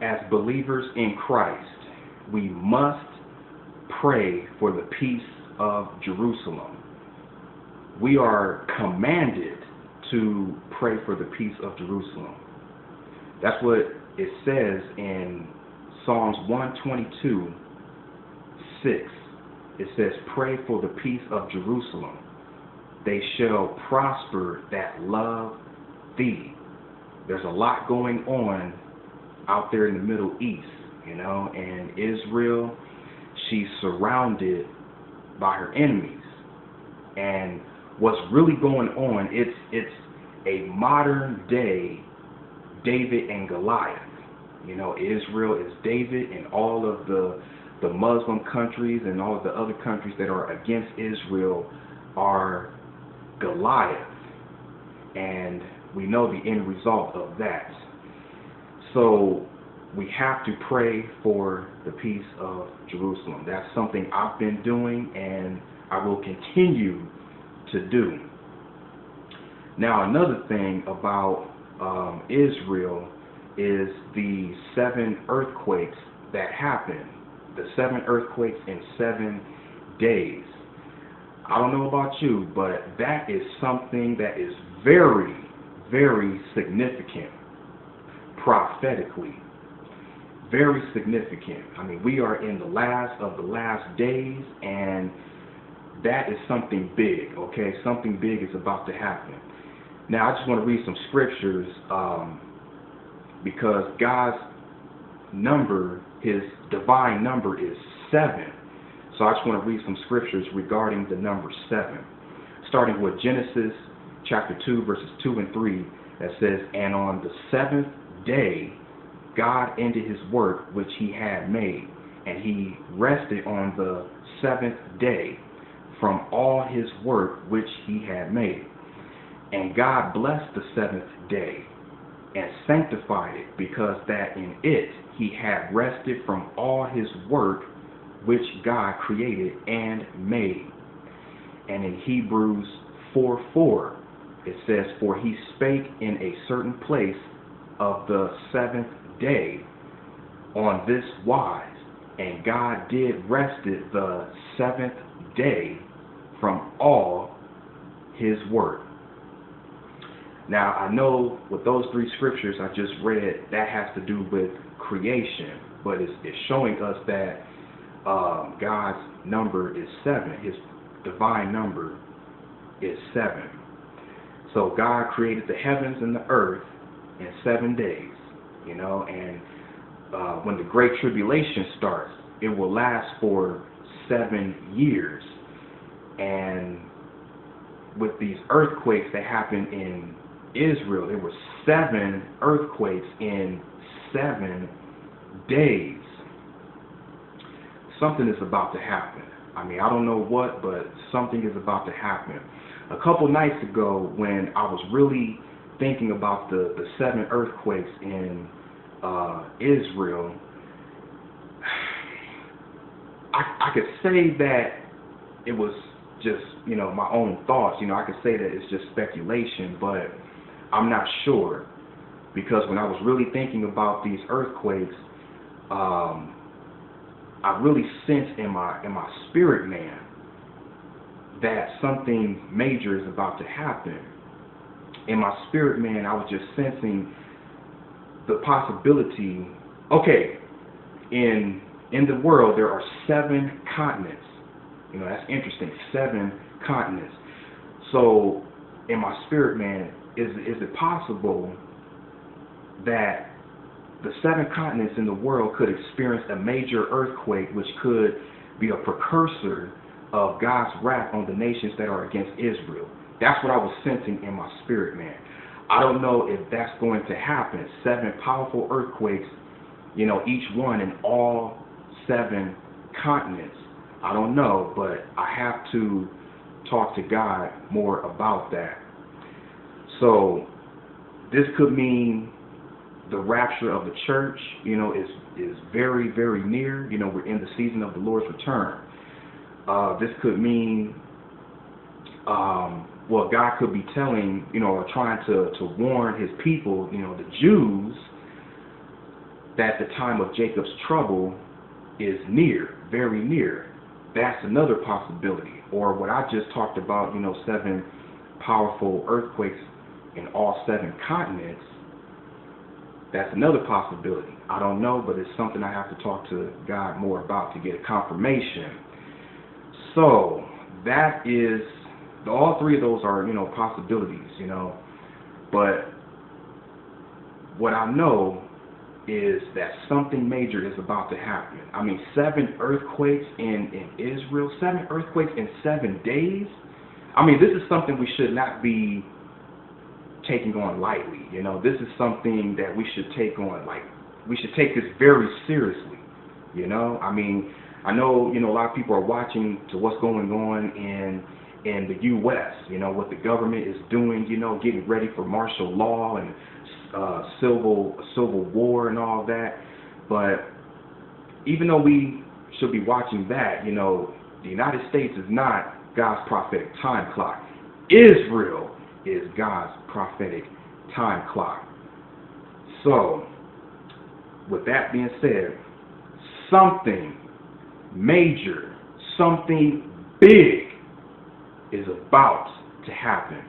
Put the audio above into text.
as believers in Christ, we must pray for the peace of Jerusalem. We are commanded to pray for the peace of Jerusalem. That's what it says in Psalms 122:6. It says, pray for the peace of Jerusalem. They shall prosper that love thee. There's a lot going on out there in the Middle East, and Israel, she's surrounded by her enemies. And what's really going on, it's a modern day David and Goliath. Israel is David, and all of the Muslim countries and all of the other countries that are against Israel are Goliath. And we know the end result of that. So we have to pray for the peace of Jerusalem. That's something I've been doing, and I will continue to do. Now, another thing about Israel is the 7 earthquakes that happened. The 7 earthquakes in 7 days. I don't know about you, but that is something that is very, very significant prophetically. Very significant. I mean, we are in the last of the last days, and that is something big, okay? Something big is about to happen. Now, I just want to read some scriptures because God's number, his divine number, is 7. So I just want to read some scriptures regarding the number 7. Starting with Genesis chapter 2, verses 2 and 3, that says, and on the 7th day, God ended his work which he had made, and he rested on the 7th day from all his work which he had made. And God blessed the 7th day and sanctified it, because that in it he had rested from all his work which God created and made. And in Hebrews 4:4, it says, for he spake in a certain place of the 7th day on this wise, and God did rested the 7th day from all his work. Now, I know with those 3 scriptures I just read, that has to do with creation, but it's showing us that God's number is 7. His divine number is 7. So God created the heavens and the earth in 7 days, and when the Great Tribulation starts, it will last for 7 years. And with these earthquakes that happened in Israel, there were 7 earthquakes in 7 days. Something is about to happen. I mean, I don't know what, but something is about to happen. A couple nights ago, when I was really thinking about the 7 earthquakes in Israel, I could say that it was just, my own thoughts. I could say that it's just speculation, but I'm not sure, because when I was really thinking about these earthquakes, I really sensed in my spirit man that something major is about to happen. In my spirit man, I was just sensing the possibility. Okay, in the world there are 7 continents. That's interesting. 7 continents. So in my spirit man, is it possible that the 7 continents in the world could experience a major earthquake, which could be a precursor of God's wrath on the nations that are against Israel? That's what I was sensing in my spirit man. I don't know if that's going to happen. 7 powerful earthquakes, each one in all 7 continents. I don't know, but I have to talk to God more about that. So this could mean the rapture of the church, is very, very near. We're in the season of the Lord's return. This could mean, God could be telling, or trying to warn his people, the Jews, that the time of Jacob's trouble is near, very near. That's another possibility. Or what I just talked about, 7 powerful earthquakes in all 7 continents. That's another possibility. I don't know, but it's something I have to talk to God more about to get a confirmation. So that is, all 3 of those are, possibilities, But what I know is that something major is about to happen. 7 earthquakes in Israel, 7 earthquakes in 7 days. This is something we should not be taking on lightly. This is something that we should take on, we should take this very seriously. I know, a lot of people are watching to what's going on in the U.S., what the government is doing, getting ready for martial law and civil war and all that. But even though we should be watching that, the United States is not God's prophetic time clock. Israel is God's prophetic time clock. So, with that being said, something major, something big is about to happen.